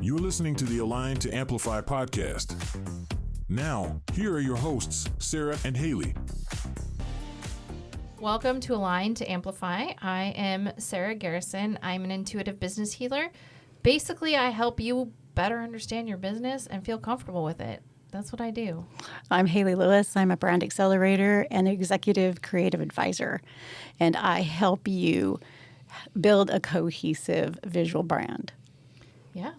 You're listening to the Align to Amplify podcast. Now, here are your hosts, Sarah and Haley. Welcome to Align to Amplify. I am Sarah Garrison. I'm an intuitive business healer. Basically, I help you better understand your business and feel comfortable with it. That's what I do. I'm Haley Lewis. I'm a brand accelerator and executive creative advisor, and I help you build a cohesive visual brand. Yeah.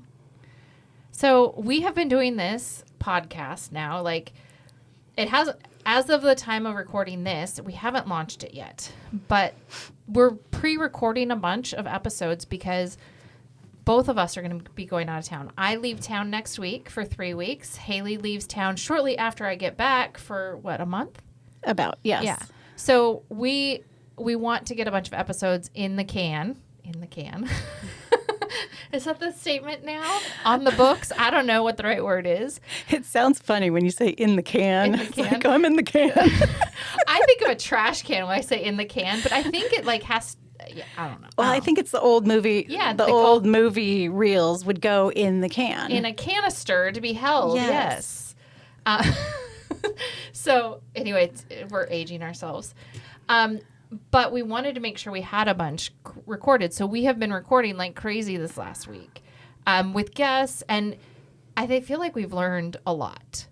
So we have been doing this podcast now. Like, it has, as of the time of recording this, we haven't launched it yet, but we're pre-recording a bunch of episodes because both of us are going to be going out of town. I leave town next week for 3 weeks. Haley leaves town shortly after I get back for, what, a month? About, yes. Yeah. So we want to get a bunch of episodes in the can. In the can. Is that the statement now? On the books? I don't know what the right word is. It sounds funny when you say in the can. In the can. It's like, I'm in the can. I think of a trash can when I say in the can, but I think it like has... Yeah, I don't know. Well, I think it's the old movie. Yeah, the old movie reels would go in the can. In a canister to be held. Yes. So anyway, we're aging ourselves. But we wanted to make sure we had a bunch recorded. So we have been recording like crazy this last week with guests. And I feel like we've learned a lot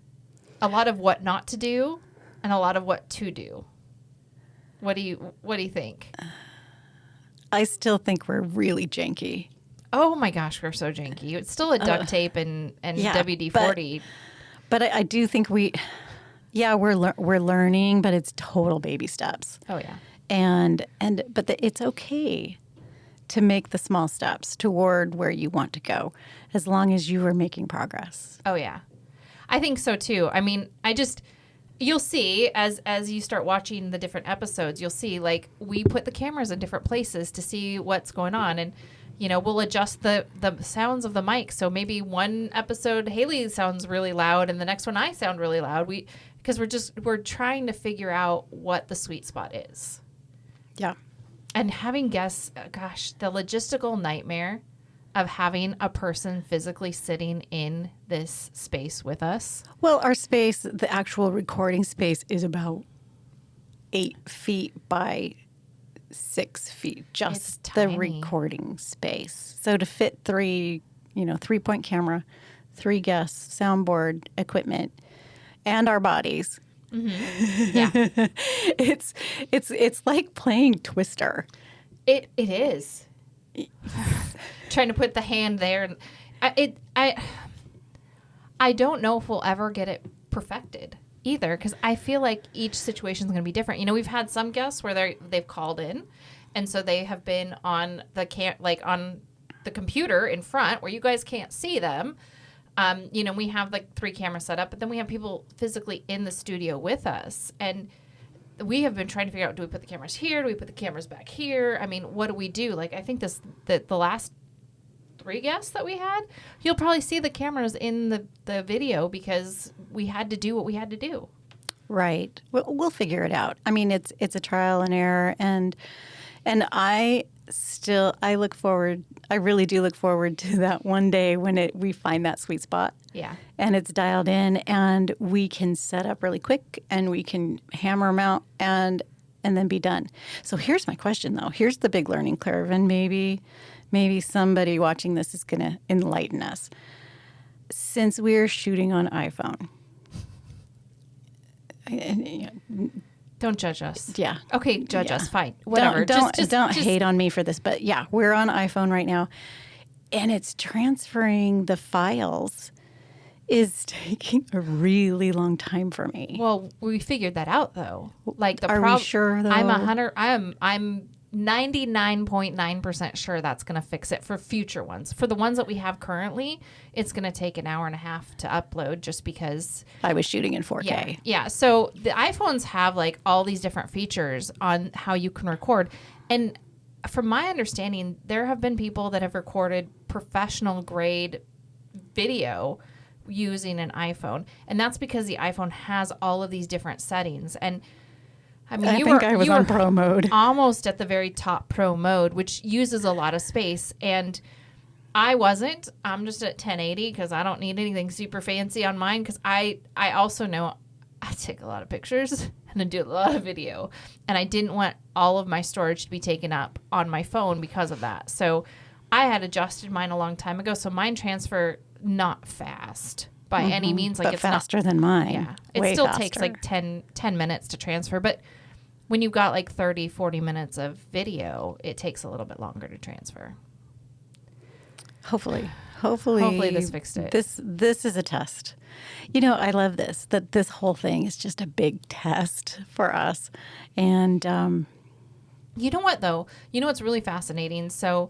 of what not to do and a lot of what to do. What do you think? I still think we're really janky. Oh my gosh, we're so janky. It's still a duct tape and yeah, WD-40. But I do think we're learning, but it's total baby steps. Oh yeah. But it's okay to make the small steps toward where you want to go, as long as you are making progress. Oh yeah, I think so too. I mean, you'll see as you start watching the different episodes, you'll see like we put the cameras in different places to see what's going on, and we'll adjust the sounds of the mic. So maybe one episode Haley sounds really loud, and the next one I sound really loud. Because we're trying to figure out what the sweet spot is. Yeah. And having guests, gosh, the logistical nightmare of having a person physically sitting in this space with us. Well, our space, the actual recording space, is about 8 feet by 6 feet, just the recording space. So to fit 3-point camera, 3 guests, soundboard, equipment, and our bodies. Mm-hmm. Yeah. It's like playing Twister. It is. Trying to put the hand there. I don't know if we'll ever get it perfected either, because I feel like each situation is going to be different. We've had some guests where they've called in, and so they have been on on the computer in front where you guys can't see them. We have like 3 cameras set up, but then we have people physically in the studio with us. And we have been trying to figure out, do we put the cameras here? Do we put the cameras back here? I mean, what do we do? Like, I think the last 3 guests that we had, you'll probably see the cameras in the video because we had to do what we had to do. Right. We'll figure it out. I mean, it's a trial and error. And I really do look forward to that one day when we find that sweet spot. Yeah. And it's dialed in, and we can set up really quick, and we can hammer them out and then be done. So here's my question, though. Here's the big learning curve, and maybe somebody watching this is going to enlighten us. Since we're shooting on iPhone, don't judge us. Yeah. Okay, judge us. Fine. Whatever. Don't hate on me for this, but yeah, we're on iPhone right now, and it's transferring the files is taking a really long time for me. Well, we figured that out though. Like Are we sure though? I'm 99.9% sure that's going to fix it for future ones. For the ones that we have currently, it's going to take an hour and a half to upload just because I was shooting in 4K. Yeah. So the iPhones have like all these different features on how you can record. And from my understanding, there have been people that have recorded professional grade video using an iPhone. And that's because the iPhone has all of these different settings. And I mean, I was on pro mode. Almost at the very top pro mode, which uses a lot of space. And I wasn't. I'm just at 1080 because I don't need anything super fancy on mine because I also know I take a lot of pictures and I do a lot of video. And I didn't want all of my storage to be taken up on my phone because of that. So I had adjusted mine a long time ago. So mine transfer not fast by any means. Like but it's faster not, than mine. Yeah. It Way still faster. takes like 10 minutes to transfer. But when you've got like 30, 40 minutes of video, it takes a little bit longer to transfer. Hopefully this fixed it. This is a test. I love this, that this whole thing is just a big test for us. And you know what, though? You know what's really fascinating? So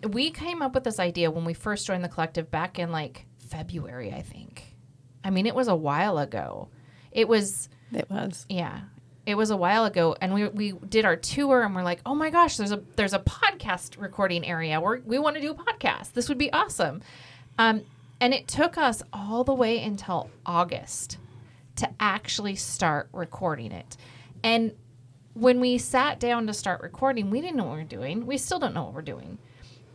we came up with this idea when we first joined the collective back in like February, I think. I mean, it was a while ago. It was. Yeah. It was a while ago, and we did our tour, and we're like, oh my gosh, there's a podcast recording area. We want to do a podcast. This would be awesome. And it took us all the way until August to actually start recording it. And when we sat down to start recording, we didn't know what we were doing. We still don't know what we're doing.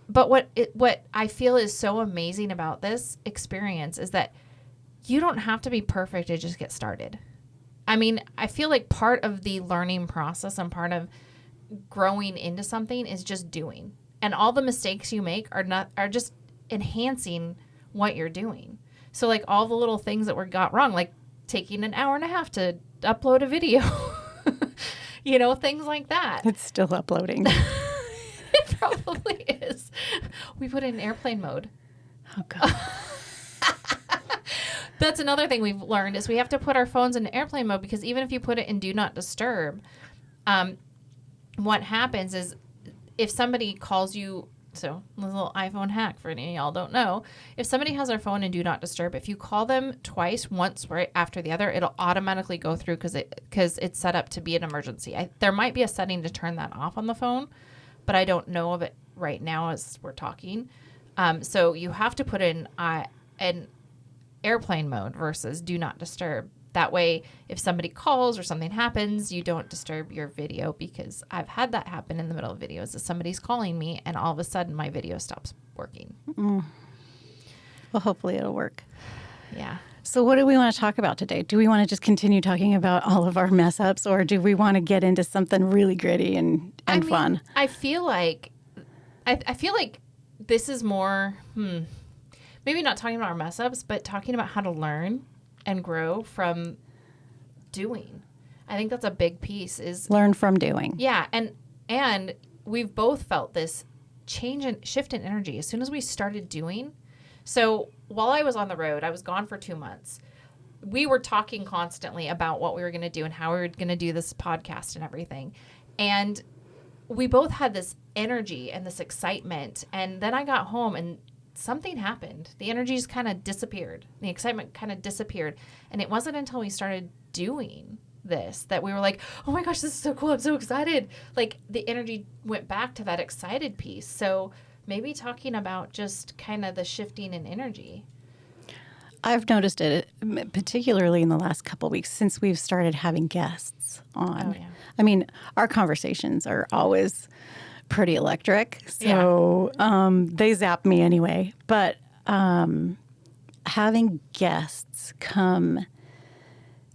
But what I feel is so amazing about this experience is that you don't have to be perfect to just get started. I mean, I feel like part of the learning process and part of growing into something is just doing. And all the mistakes you make are just enhancing what you're doing. So like all the little things that got wrong, like taking an hour and a half to upload a video, things like that. It's still uploading. It probably is. We put it in airplane mode. Oh, God. That's another thing we've learned is we have to put our phones in airplane mode because even if you put it in do not disturb, what happens is if somebody calls you, so a little iPhone hack for any of y'all don't know, if somebody has their phone in do not disturb, if you call them twice, once right after the other, it'll automatically go through because it's set up to be an emergency. There might be a setting to turn that off on the phone, but I don't know of it right now as we're talking. So you have to put in an airplane mode versus do not disturb. That way, if somebody calls or something happens, you don't disturb your video because I've had that happen in the middle of videos. If somebody's calling me and all of a sudden my video stops working. Well, hopefully it'll work. Yeah. So what do we want to talk about today? Do we want to just continue talking about all of our mess ups or do we want to get into something really gritty and fun? I feel like this is more maybe not talking about our mess ups, but talking about how to learn and grow from doing. I think that's a big piece is learn from doing. Yeah. And we've both felt this change and shift in energy as soon as we started doing. So while I was on the road, I was gone for 2 months. We were talking constantly about what we were going to do and how we were going to do this podcast and everything. And we both had this energy and this excitement. And then I got home and something happened. The energy just kind of disappeared. The excitement kind of disappeared. And it wasn't until we started doing this that we were like, oh my gosh, this is so cool. I'm so excited. Like the energy went back to that excited piece. So maybe talking about just kind of the shifting in energy. I've noticed it, particularly in the last couple of weeks since we've started having guests on. Oh, yeah. I mean, our conversations are always pretty electric, so they zap me anyway. But having guests come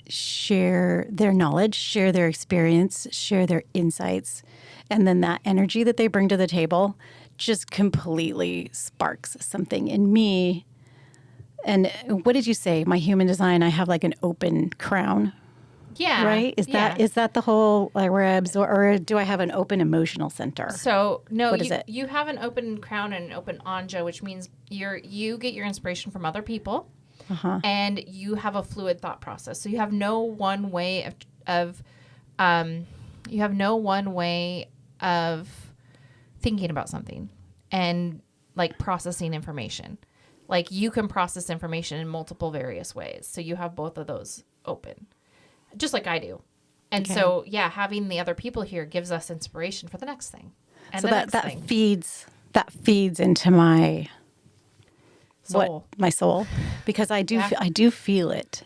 share their knowledge, share their experience, share their insights, and then that energy that they bring to the table just completely sparks something in me. And what did you say? My human design, I have like an open crown. Yeah. Right? Is that the whole like ribs or do I have an open emotional center? So no, what is it? You have an open crown and an open anja, which means you get your inspiration from other people, and you have a fluid thought process. So you have no one way of thinking about something and like processing information. Like you can process information in multiple various ways. So you have both of those open. Just like I do. And so, having the other people here gives us inspiration for the next thing. And so the that next thing. feeds into my soul. My soul. Because I do feel it.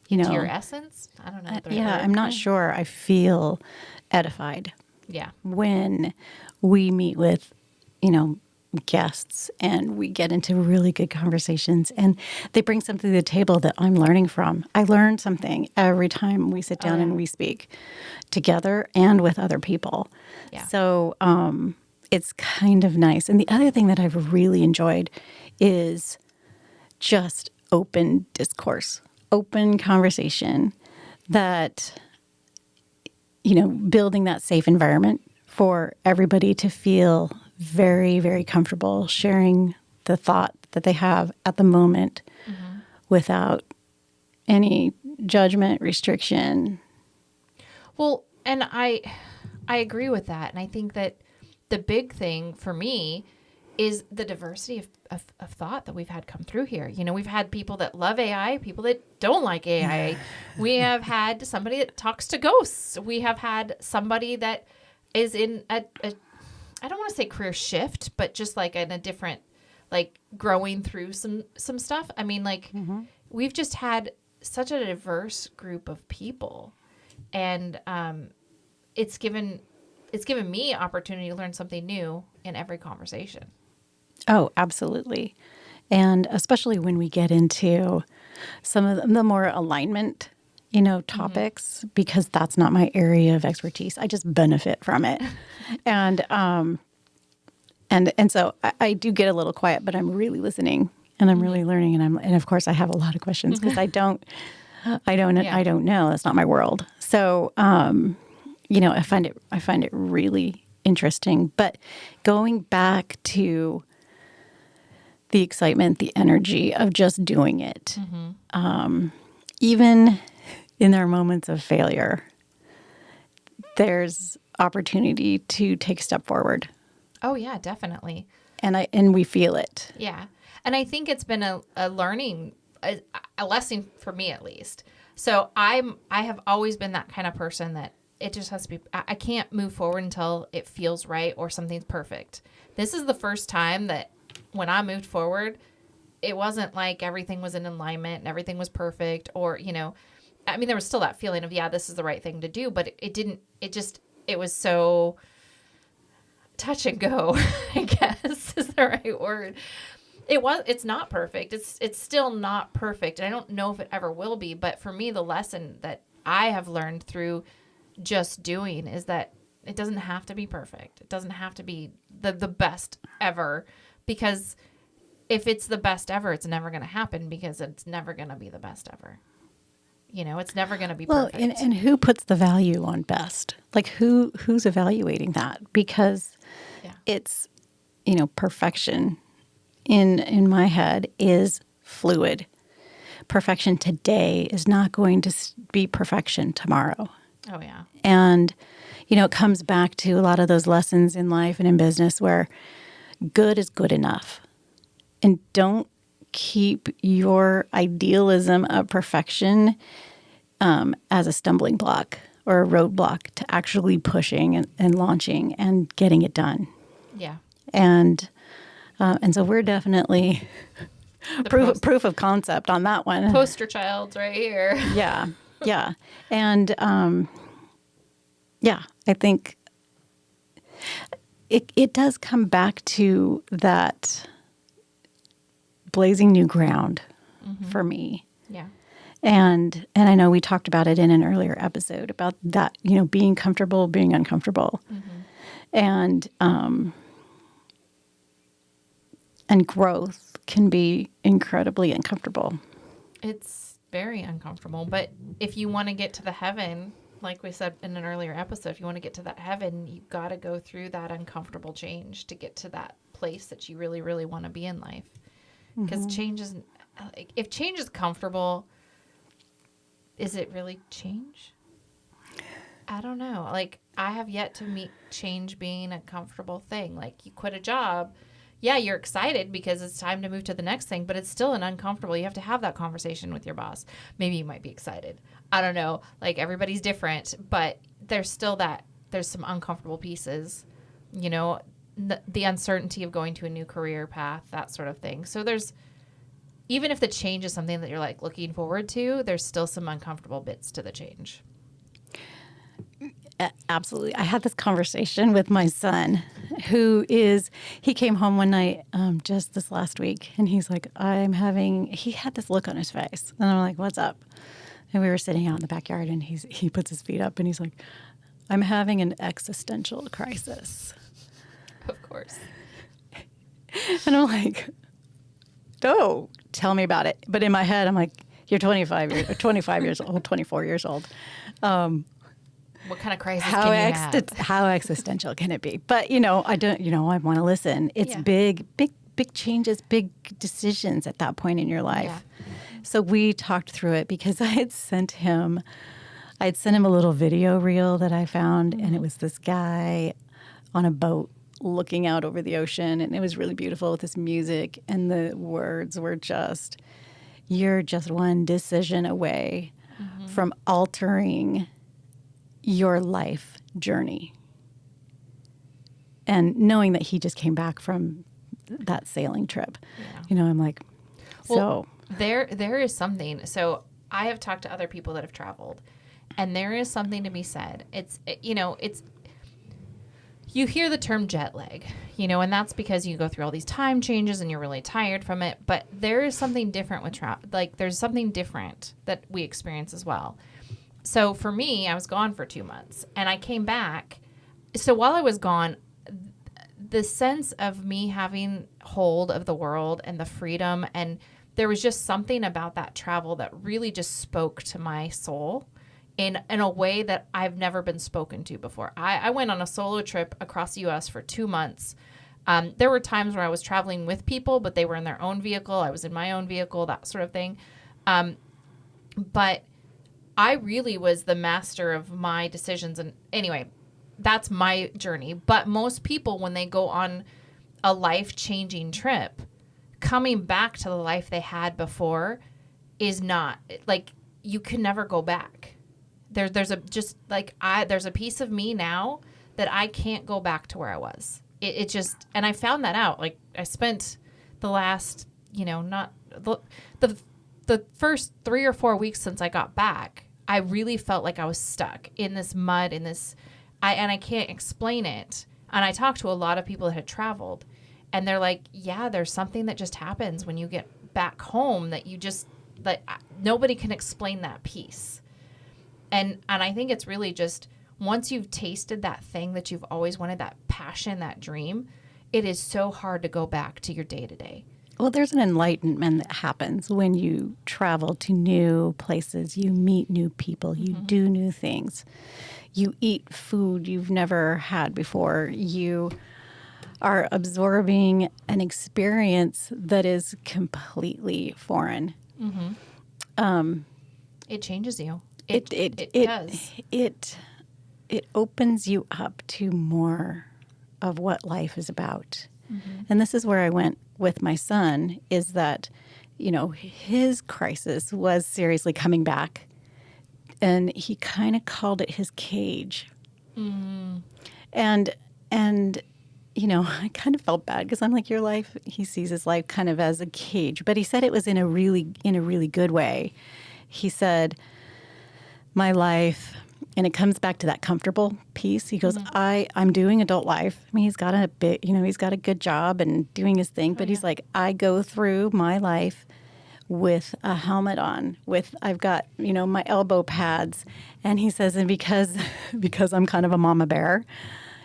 You know. To your essence? I don't know. I'm not sure. I feel edified. Yeah. When we meet with, guests, and we get into really good conversations, and they bring something to the table that I'm learning from. I learn something every time we sit down and we speak together and with other people. Yeah. So it's kind of nice. And the other thing that I've really enjoyed is just open discourse, open conversation, that, building that safe environment for everybody to feel very, very comfortable sharing the thought that they have at the moment without any judgment, restriction. Well, and I agree with that. And I think that the big thing for me is the diversity of thought that we've had come through here. We've had people that love AI, people that don't like AI. We have had somebody that talks to ghosts. We have had somebody that is in a I don't want to say career shift, but just like in a different, like growing through some stuff. I mean, like we've just had such a diverse group of people, and it's given me opportunity to learn something new in every conversation. Oh, absolutely. And especially when we get into some of the more alignment, topics, because that's not my area of expertise. I just benefit from it. And so I do get a little quiet, but I'm really listening and I'm really learning. And of course I have a lot of questions because I don't know. That's not my world. So, I find it really interesting, but going back to the excitement, the energy of just doing it, even in our moments of failure, there's opportunity to take a step forward. Oh yeah, definitely. And we feel it. Yeah. And I think it's been a learning, a lesson for me at least. So I have always been that kind of person that it just has to be, I can't move forward until it feels right or something's perfect. This is the first time that when I moved forward, it wasn't like everything was in alignment and everything was perfect, or, I mean, there was still that feeling of, yeah, this is the right thing to do, but it was so touch and go, I guess is the right word. It's not perfect. It's still not perfect. And I don't know if it ever will be, but for me, the lesson that I have learned through just doing is that it doesn't have to be perfect. It doesn't have to be the best ever, because if it's the best ever, it's never going to happen, because it's never going to be the best ever. It's never going to be perfect. Well, and who puts the value on best? Like who's evaluating that? Because it's, perfection in my head is fluid. Perfection today is not going to be perfection tomorrow. Oh, yeah. And, it comes back to a lot of those lessons in life and in business where good is good enough. And don't keep your idealism of perfection as a stumbling block or a roadblock to actually pushing and launching and getting it done. Yeah. And so we're definitely proof of concept on that one. Poster child right here. Yeah. Yeah. And I think it does come back to that blazing new ground for me. Yeah. And I know we talked about it in an earlier episode about that, being comfortable, being uncomfortable. And growth can be incredibly uncomfortable. It's very uncomfortable. But if you want to get to the heaven, like we said in an earlier episode, if you want to get to that heaven, you've got to go through that uncomfortable change to get to that place that you really, really want to be in life. Because if change is comfortable, is it really change? I don't know. Like, I have yet to meet change being a comfortable thing. Like, you quit a job. Yeah, you're excited because it's time to move to the next thing, but it's still an uncomfortable. You have to have that conversation with your boss. Maybe you might be excited. I don't know. Like, everybody's different, but there's still there's some uncomfortable pieces, the uncertainty of going to a new career path, that sort of thing. So even if the change is something that you're like looking forward to, there's still some uncomfortable bits to the change. Absolutely. I had this conversation with my son, he came home one night just this last week, and he's like, he had this look on his face. And I'm like, what's up? And we were sitting out in the backyard, and he puts his feet up, and he's like, I'm having an existential crisis. Of course. And I'm like, oh, tell me about it. But in my head, I'm like, you're 25 years old, 24 years old. What kind of crisis can you have? How existential can it be? But, I want to listen. It's big changes, big decisions at that point in your life. Yeah. So we talked through it because I had sent him a little video reel that I found, and it was this guy on a boat looking out over the ocean, and it was really beautiful with this music, and the words were just, you're just one decision away from altering your life journey. And knowing that he just came back from that sailing trip, I'm like, there is something. So I have talked to other people that have traveled, and there is something to be said. It's you hear the term jet lag, and that's because you go through all these time changes and you're really tired from it. But there is something different with travel. Like, there's something different that we experience as well. So for me, I was gone for 2 months, and I came back. So while I was gone, the sense of me having hold of the world and the freedom, and there was just something about that travel that really just spoke to my soul in a way that I've never been spoken to before. I went on a solo trip across the U.S. for 2 months. There were times where I was traveling with people, but they were in their own vehicle. I was in my own vehicle, that sort of thing. But I really was the master of my decisions. And anyway, that's my journey. But most people, when they go on a life-changing trip, coming back to the life they had before is not, like, you can never go back. There's a piece of me now that I can't go back to where I was. It just, and I found that out. Like, I spent the last, not the first 3 or 4 weeks since I got back, I really felt like I was stuck in this mud, and I can't explain it. And I talked to a lot of people that had traveled, and they're like, yeah, there's something that just happens when you get back home that you just, like, nobody can explain that piece. And I think it's really just, once you've tasted that thing that you've always wanted, that passion, that dream, it is so hard to go back to your day-to-day. Well, there's an enlightenment that happens when you travel to new places. You meet new people. You do new things. You eat food you've never had before. You are absorbing an experience that is completely foreign. It changes you. It does. It opens you up to more of what life is about. And this is where I went with my son, is that, his crisis was seriously coming back, and he kind of called it his cage. And I kind of felt bad because I'm like, your life, he sees his life kind of as a cage, but he said it was in a really good way. He said, my life, and it comes back to that comfortable piece. He goes, I'm doing adult life. I mean, he's got he's got a good job and doing his thing, but he's like, I go through my life with a helmet on, I've got, my elbow pads. And he says, and because I'm kind of a mama bear,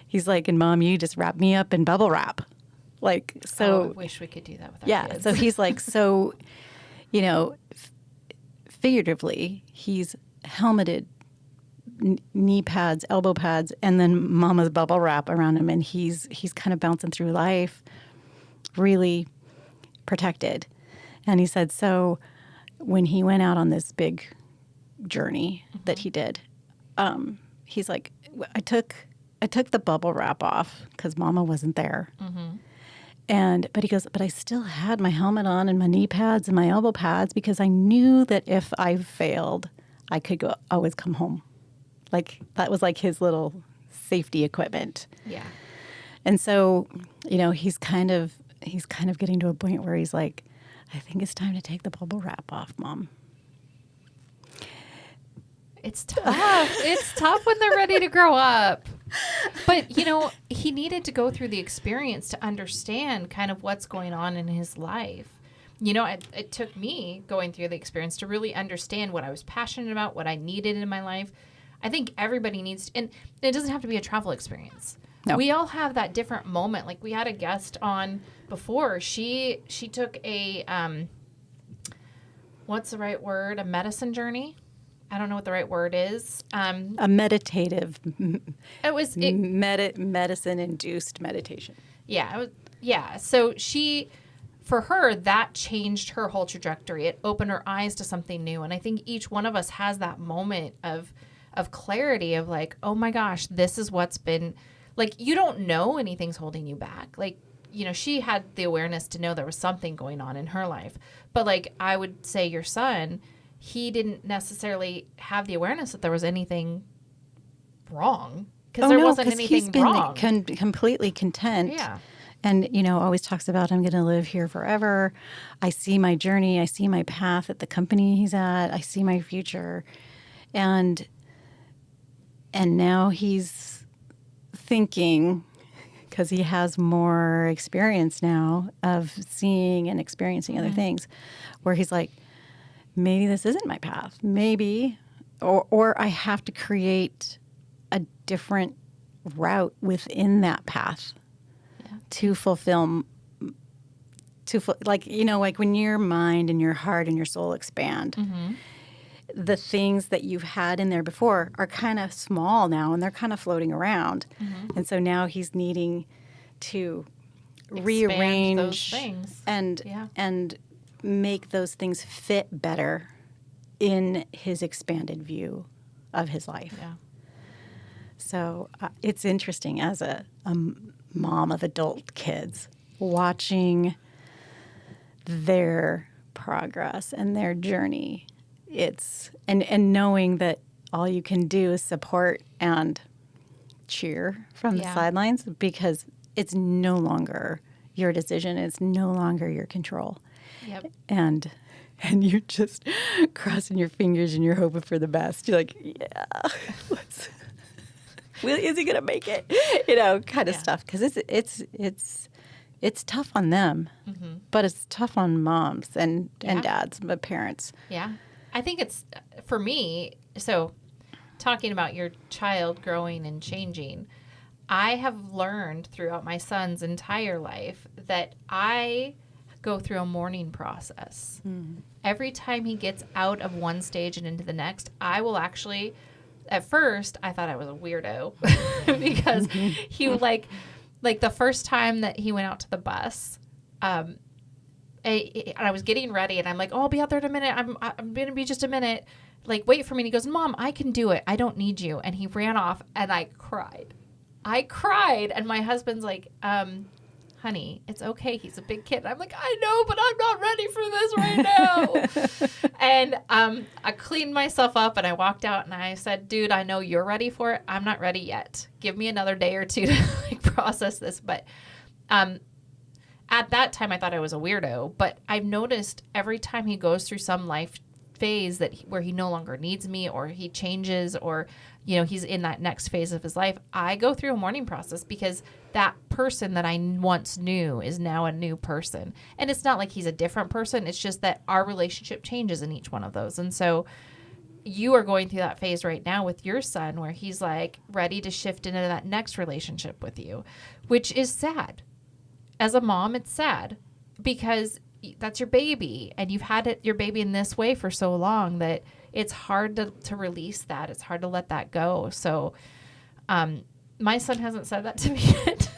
he's like, and Mom, you just wrap me up in bubble wrap. Like, so. I wish we could do that with our kids. So he's like, figuratively, he's helmeted, knee pads, elbow pads, and then Mama's bubble wrap around him, and he's kind of bouncing through life really protected. And he said, so when he went out on this big journey that he did, he's like, I took the bubble wrap off because Mama wasn't there. But he goes, but I still had my helmet on and my knee pads and my elbow pads because I knew that if I failed, I could always come home. Like, that was like his little safety equipment. Yeah. And so, he's kind of getting to a point where he's like, I think it's time to take the bubble wrap off, Mom. It's tough. It's tough when they're ready to grow up. But, you know, he needed to go through the experience to understand kind of what's going on in his life. You know, it took me going through the experience to really understand what I was passionate about, what I needed in my life. I think everybody needs to, and it doesn't have to be a travel experience. No. We all have that different moment. Like we had a guest on before. She took a, what's the right word? A medicine journey. I don't know what the right word is. A meditative, It medicine-induced meditation. Yeah. So for her, that changed her whole trajectory. It opened her eyes to something new. And I think each one of us has that moment of clarity of like, oh my gosh, this is what's been, like, you don't know anything's holding you back. Like, you know, she had the awareness to know there was something going on in her life. But like, I would say your son, he didn't necessarily have the awareness that there was anything wrong because there wasn't anything wrong. He's been completely content. Yeah. And, you know, always talks about, I'm going to live here forever. I see my journey. I see my path at the company he's at. I see my future. And now he's thinking, because he has more experience now of seeing and experiencing other things, where he's like, maybe this isn't my path. Maybe, or I have to create a different route within that path to fulfill, like, you know, like when your mind and your heart and your soul expand, the things that you've had in there before are kind of small now and they're kind of floating around. And so now he's needing to rearrange those things and make those things fit better in his expanded view of his life. Yeah. So it's interesting as a mom of adult kids watching their progress and their journey. It's and knowing that all you can do is support and cheer from the sidelines, because it's no longer your decision. It's no longer your control. Yep. And you're just crossing your fingers and you're hoping for the best. You're like, yeah, is he gonna make it? You know, kind of stuff. Because it's tough on them, but it's tough on moms and dads, but parents. Yeah, I think it's for me. So, talking about your child growing and changing, I have learned throughout my son's entire life that I go through a mourning process. Every time he gets out of one stage and into the next, I will actually. At first, I thought I was a weirdo because he like the first time that he went out to the bus, I was getting ready and I'm like, oh, I'll be out there in a minute. I'm going to be just a minute. Like, wait for me. And he goes, Mom, I can do it. I don't need you. And he ran off and I cried. And my husband's like, honey, it's okay. He's a big kid. And I'm like, I know, but I'm not ready for this right now. And I cleaned myself up and I walked out and I said, dude, I know you're ready for it. I'm not ready yet. Give me another day or two to like process this. But at that time, I thought I was a weirdo. But I've noticed every time he goes through some life phase where he no longer needs me or he changes or, you know, he's in that next phase of his life, I go through a mourning process because that person that I once knew is now a new person. And it's not like he's a different person. It's just that our relationship changes in each one of those. And so you are going through that phase right now with your son where he's like ready to shift into that next relationship with you, which is sad. As a mom, it's sad because that's your baby and you've had your baby in this way for so long that it's hard to release that. It's hard to let that go. So my son hasn't said that to me yet.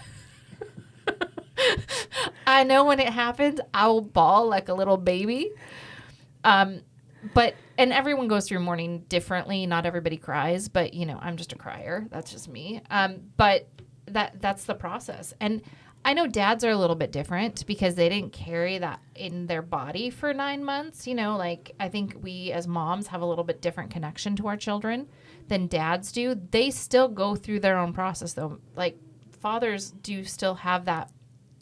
I know when it happens, I will bawl like a little baby. And everyone goes through mourning differently. Not everybody cries, but you know, I'm just a crier. That's just me. But that's the process. And I know dads are a little bit different because they didn't carry that in their body for 9 months. You know, like I think we as moms have a little bit different connection to our children than dads do. They still go through their own process though. Like fathers do still have that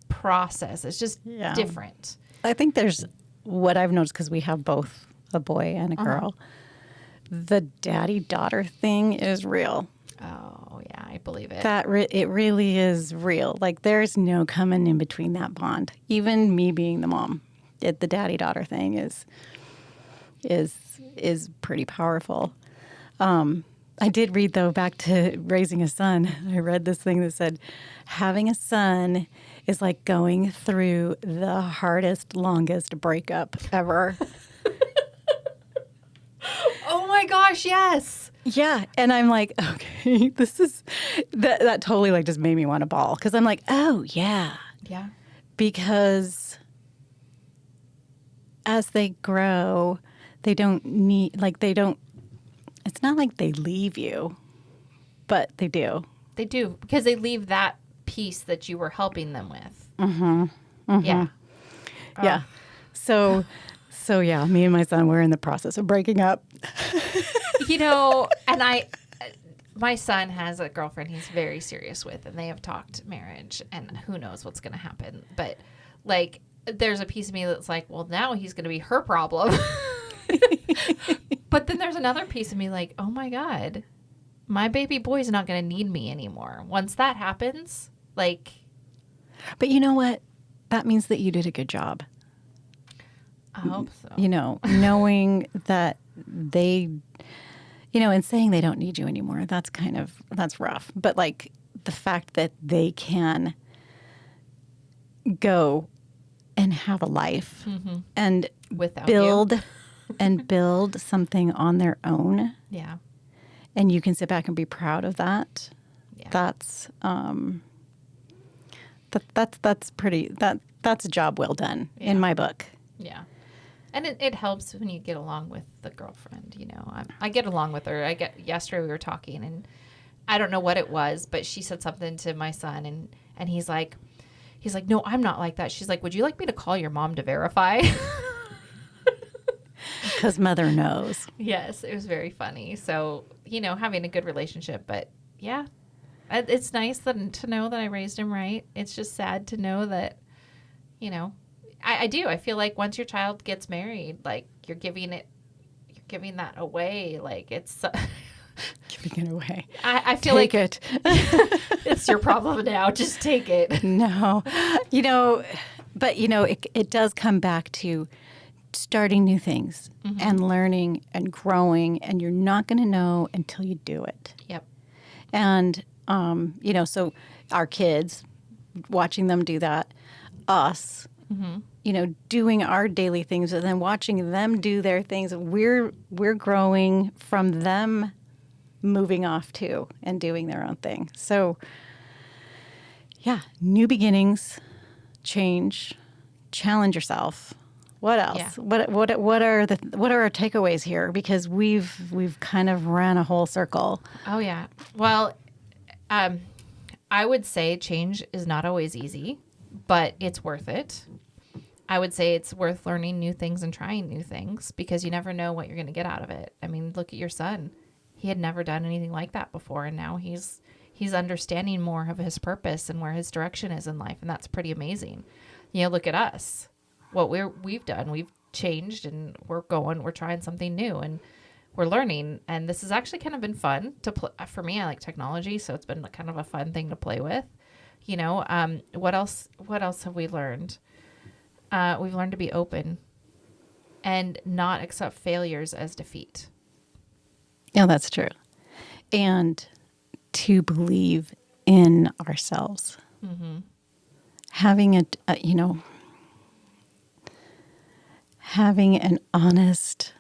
process. It's just different. I think there's what I've noticed because we have both a boy and a girl. The daddy-daughter thing is real. Oh, yeah. I believe it. It really is real. Like there's no coming in between that bond. Even me being the mom, the daddy-daughter thing is pretty powerful. I did read, though, back to raising a son. I read this thing that said, having a son is like going through the hardest, longest breakup ever. Oh my gosh, yes. Yeah. And I'm like, okay, that totally like just made me want to bawl. Because I'm like, oh, yeah. Yeah. Because as they grow, it's not like they leave you, but they do. They do, because they leave that piece that you were helping them with. Mm-hmm. Mm-hmm. Yeah. Yeah. So yeah, me and my son, we're in the process of breaking up. And my son has a girlfriend he's very serious with, and they have talked marriage, and who knows what's going to happen. But like, there's a piece of me that's like, well, now he's going to be her problem. But then there's another piece of me like, oh my God, my baby boy's not going to need me anymore. Once that happens, like. But you know what? That means that you did a good job. I hope so. Knowing that they, and saying they don't need you anymore, that's rough. But like the fact that they can go and have a life and without build you. and build something on their own. Yeah. And you can sit back and be proud of that. Yeah. That's that's a job well done in my book. Yeah. And it helps when you get along with the girlfriend, I get along with her. Yesterday we were talking, and I don't know what it was, but she said something to my son, and he's like, no, I'm not like that. She's like, would you like me to call your mom to verify? Because mother knows. Yes, it was very funny. So, having a good relationship, but yeah, it's nice to know that I raised him right. It's just sad to know that, I do. I feel like once your child gets married, like you're giving that away. Like it's giving it away. I feel take like it. It's your problem now. Just take it. No, but it does come back to starting new things and learning and growing, and you're not going to know until you do it. Yep. And so our kids, watching them do that, us. Doing our daily things, and then watching them do their things. We're growing from them moving off too and doing their own thing. So yeah, new beginnings, change, challenge yourself. What else? Yeah. What are our takeaways here? Because we've kind of ran a whole circle. Oh yeah. Well, I would say change is not always easy, but it's worth it. I would say it's worth learning new things and trying new things, because you never know what you're going to get out of it. I mean, look at your son. He had never done anything like that before, and now he's understanding more of his purpose and where his direction is in life, and that's pretty amazing. Look at us. What we've done. We've changed, and we're trying something new, and we're learning. And this has actually kind of been fun to play. For me, I like technology, so it's been kind of a fun thing to play with. What else have we learned? We've learned to be open and not accept failures as defeat. Yeah, that's true. And to believe in ourselves. Having having an honest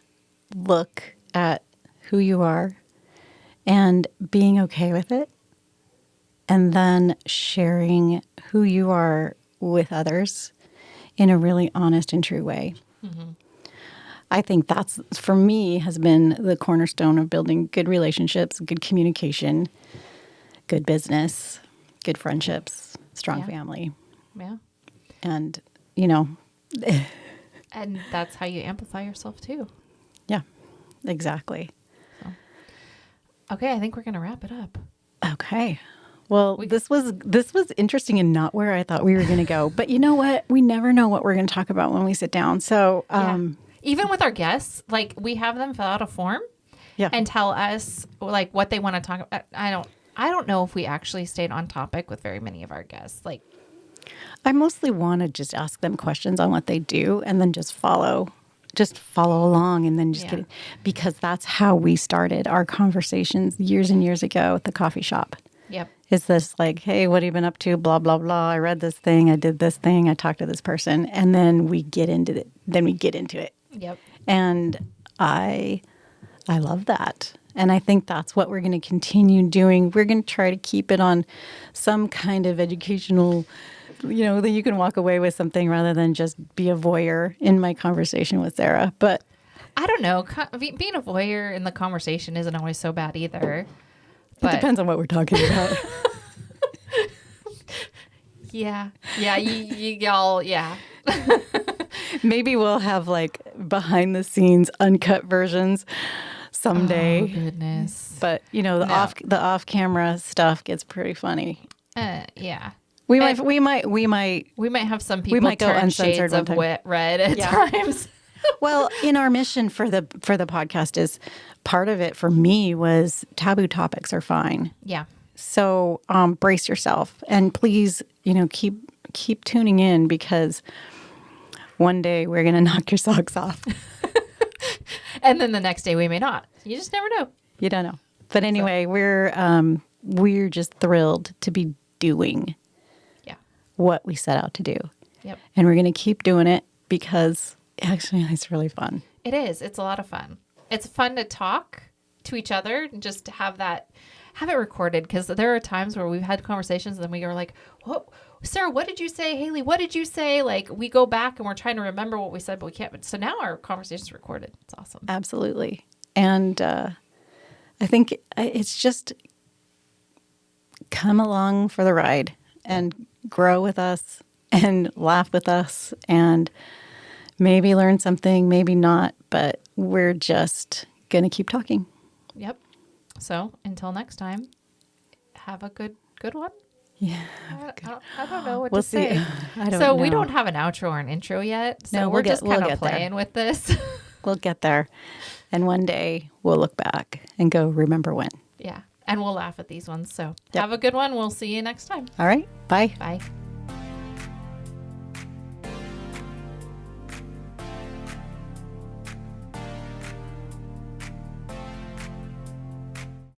look at who you are and being okay with it, and then sharing who you are with others in a really honest and true way. I think that's, for me, has been the cornerstone of building good relationships, good communication, good business, good friendships, strong family. Yeah. And, and that's how you amplify yourself too. Yeah, exactly. So. Okay, I think we're going to wrap it up. Okay. Well, this was interesting and not where I thought we were going to go. But you know what? We never know what we're going to talk about when we sit down. So even with our guests, like we have them fill out a form and tell us like what they want to talk about. I don't know if we actually stayed on topic with very many of our guests. Like, I mostly want to just ask them questions on what they do and then just follow along and then just get it. Because that's how we started our conversations years and years ago at the coffee shop. Yep. Is this like, hey, what have you been up to? Blah, blah, blah. I read this thing. I did this thing. I talked to this person. And then we get into it. Yep. And I love that. And I think that's what we're going to continue doing. We're going to try to keep it on some kind of educational, that you can walk away with something rather than just be a voyeur in my conversation with Sarah. But I don't know. Being a voyeur in the conversation isn't always so bad either. It depends on what we're talking about. Yeah. Yeah. Y'all. Yeah. Maybe we'll have like behind the scenes uncut versions someday. Oh, goodness. But the off camera stuff gets pretty funny. Yeah. We might have some people go turn uncensored shades of red at times. Well, in our mission for the podcast is part of it for me was taboo topics are fine. Yeah. So brace yourself and please, keep tuning in because one day we're going to knock your socks off. And then the next day we may not. You just never know. You don't know. But anyway, we're just thrilled to be doing what we set out to do. Yep. And we're going to keep doing it because actually it's really fun. It is. It's a lot of fun. It's fun to talk to each other and just have it recorded because there are times where we've had conversations and then we are like, "What, Sarah, what did you say? Haley, what did you say?" Like we go back and we're trying to remember what we said, but we can't. So now our conversation's recorded. It's awesome. Absolutely. And I think it's just come along for the ride and grow with us and laugh with us and maybe learn something, maybe not, but we're just going to keep talking. Yep. So until next time, have a good one. Yeah. I don't know what we'll to say. I don't know. We don't have an outro or an intro yet. So no, we're just kind of playing with this. We'll get there. And one day we'll look back and go, remember when. Yeah. And we'll laugh at these ones. So have a good one. We'll see you next time. All right. Bye. Bye.